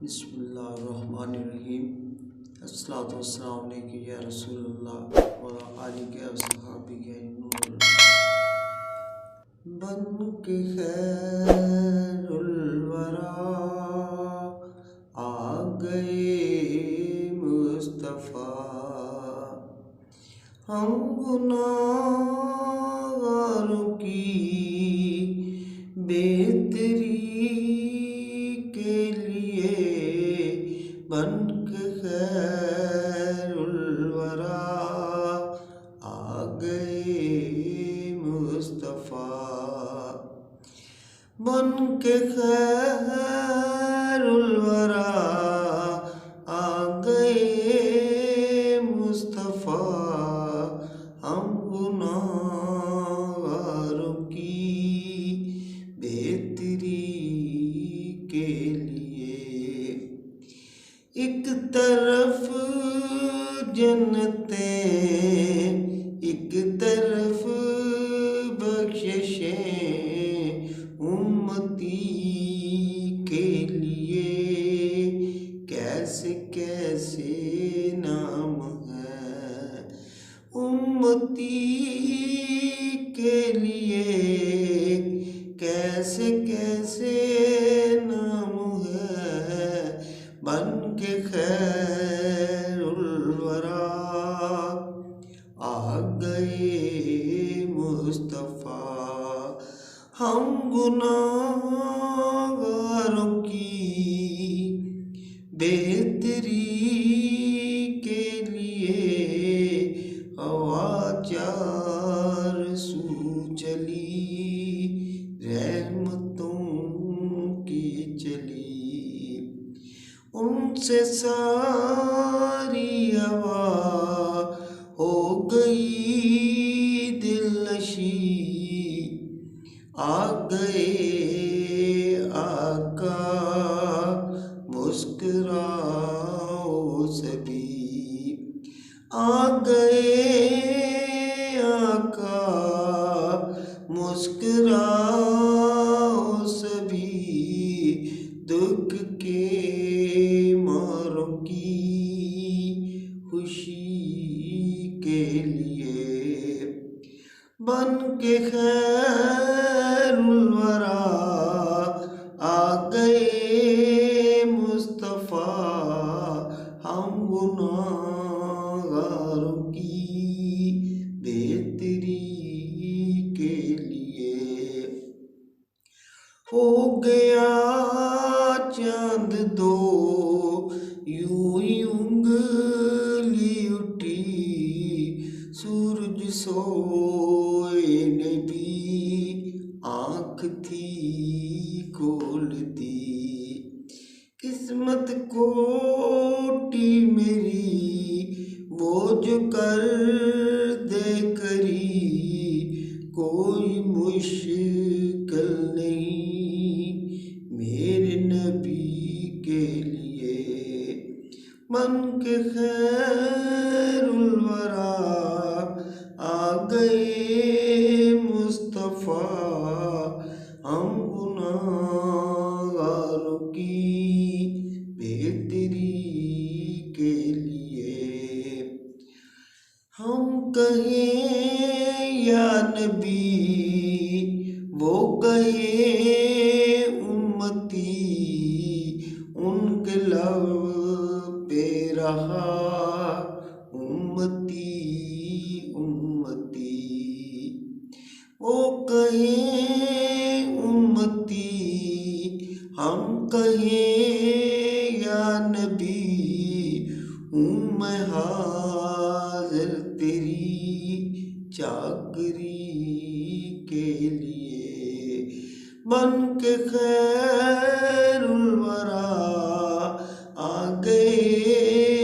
बिस्मिल्लाहिर्रहमानिर्रहीम। अस्सलातु वस्सलामु अलैका या रसूलल्लाह व आलिका व सहाबिका नूर। बन के खैरुल वरा आ गए मुस्तफ़ा, हम गुनाहगारों की बेहतरी के लिए बन के खैरुल वरा आ गए मुस्तफ़ा। बन के खैरुल वरा आ गए मुस्तफ़ा, हम गुनाहगारों की बेहतरी के लिए। एक तरफ जन्नतें, एक तरफ बख्शिशें उम्मती के लिए। कैसे कैसे नाम है उम्मती के लिए, कैसे कैसे नाम है। बन के खैरुल वरा आ गए मुस्तफ़ा, हम गुनाहगारों की बेहतरी के लिए। हवा चार सू चली, रहमतों की चली, उनसे सारी हवा हो गई दिलनशी। आ गए आका मुस्कुराओ सभी, आ गए आका मुस्कुराओ सभी। दुख के मारों की खुशी के लिए। बन के खैरुल वरा आ गए मुस्तफ़ा, हम गुनाहगारों की बेहतरी के लिए। हो गया चांद दो, यूं ही उंगली उठी, सूरज सोए ने भी आँख थी खोल दी। किस्मत खोटी मेरी वो जो कर दे करी, कोई मुश्किल नहीं मेरे नबी के लिए। बन के खैरुल वरा आ गए मुस्तफ़ा, हम गुनाहगारों की बेहतरी के लिए। हम कहें या नबी, वो कहे उम्मती, उनके लब पे रहा उम्मती उम्मती। वो कहें उम्मती, हम कहें या नबी, हूँ मैं हाज़िर तेरी चाकरी के लिए। बन के खैरुल वरा आ गए